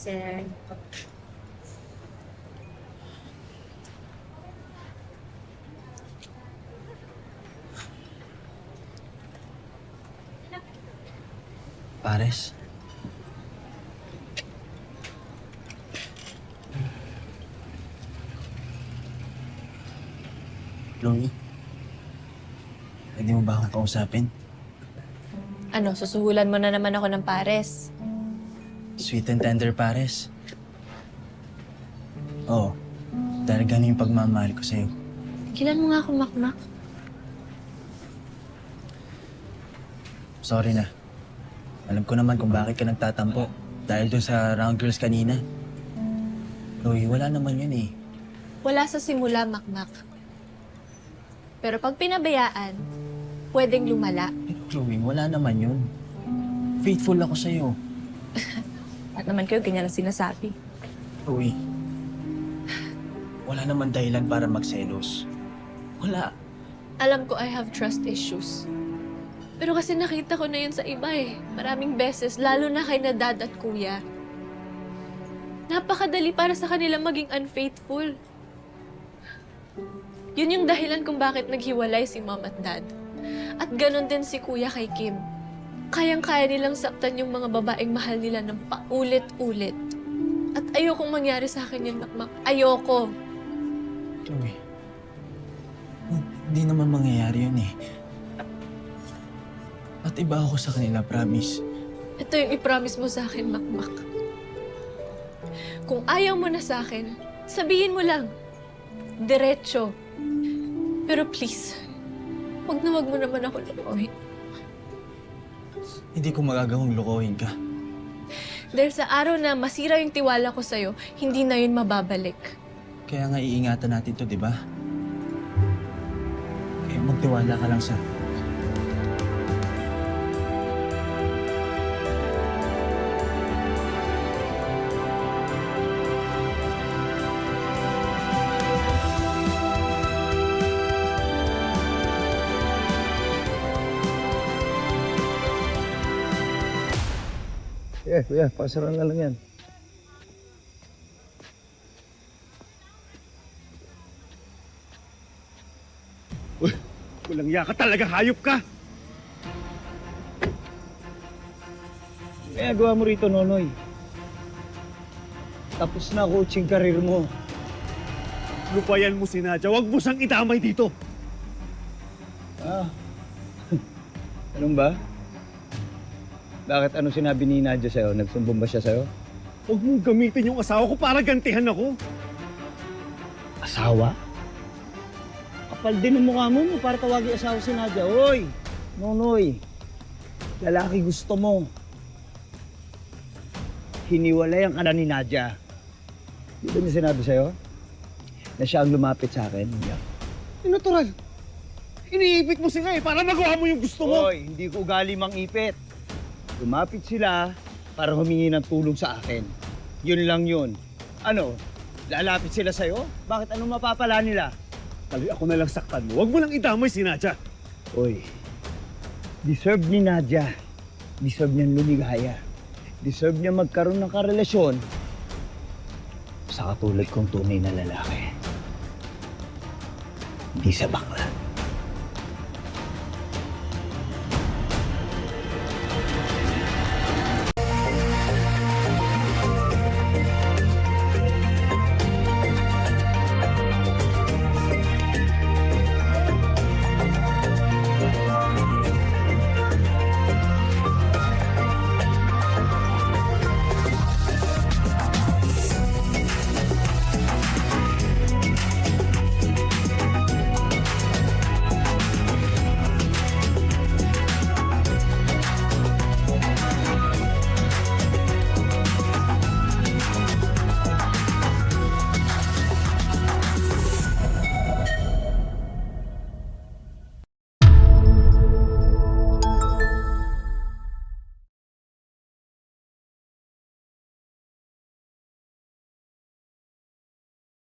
sir. Pares. Chloe, pwede mo ba akong kausapin? Ano, susuhulan mo na naman ako ng pares. Sweet and tender Pares. Oo, dahil ganun yung pagmamahal ko sa'yo. Kilan mo nga ako, Makmak. Sorry na. Alam ko naman kung bakit ka nagtatampo. Dahil dun sa round girls kanina. Chloe, wala naman yun eh. Wala sa simula, Makmak. Pero pag pinabayaan, pwedeng lumala. Pero Chloe, wala naman yun. Faithful ako sa'yo. At naman kayo, ganyan ang sinasabi. Chloe, wala naman dahilan para magselos. Wala. Alam ko I have trust issues. Pero kasi nakita ko na yun sa iba eh. Maraming beses, lalo na kay na dad at kuya. Napakadali para sa kanila maging unfaithful. Yun yung dahilan kung bakit naghiwalay si mom at dad. At ganon din si kuya kay Kim. Kayang-kaya nilang saktan yung mga babaeng mahal nila ng paulit-ulit. At ayokong mangyari sa akin yun, Makmak. Ayoko. Chloe, hindi naman mangyayari yun eh. At iba ako sa kanila, promise. Ito yung i-promise mo sa akin, Makmak. Kung ayaw mo na sa akin, sabihin mo lang. Diretso. Pero please, wag mo naman ako lukuhin. Hindi ko magagawang lokohin ka. Dahil sa araw na masira yung tiwala ko sa'yo, hindi na yun mababalik. Kaya nga iingatan natin to, di ba? Kaya magtiwala ka lang sa... Kuya, pasaran na lang yan. Uy, walang yaka talaga, hayop ka! Kaya gawa mo rito, Nonoy. Tapos na coaching career mo. Lupayan mo si Nadja, huwag mo siyang itamay dito! Ah. Anong ba? Bakit ano sinabi ni Nadia sa'yo? Nagsumbong ba siya sa'yo? Huwag mong gamitin yung asawa ko para gantihan ako! Asawa? Kapal din ang mukha mo para tawagin asawa si Nadia. Hoy! Nonoy! Lalaki gusto mo. Hiniwalayan ka na ni Nadia. Di ba niya sinabi sa'yo? Na siya ang lumapit sa akin? Natural! Iniipit mo sila para magawa mo yung gusto mo! Hoy, hindi ko ugali mang-ipit. Lumapit sila para humingi ng tulong sa akin. Yun lang yun. Ano? Lalapit sila sa'yo? Bakit anong mapapala nila? Kali ako na lang saktan mo, huwag mo lang idamay si Nadja! Hoy, deserve ni Nadia. Deserve niyang lumigaya. Deserve niya magkaroon ng karelasyon sa katulad kong tunay na lalaki. Hindi sa bakla.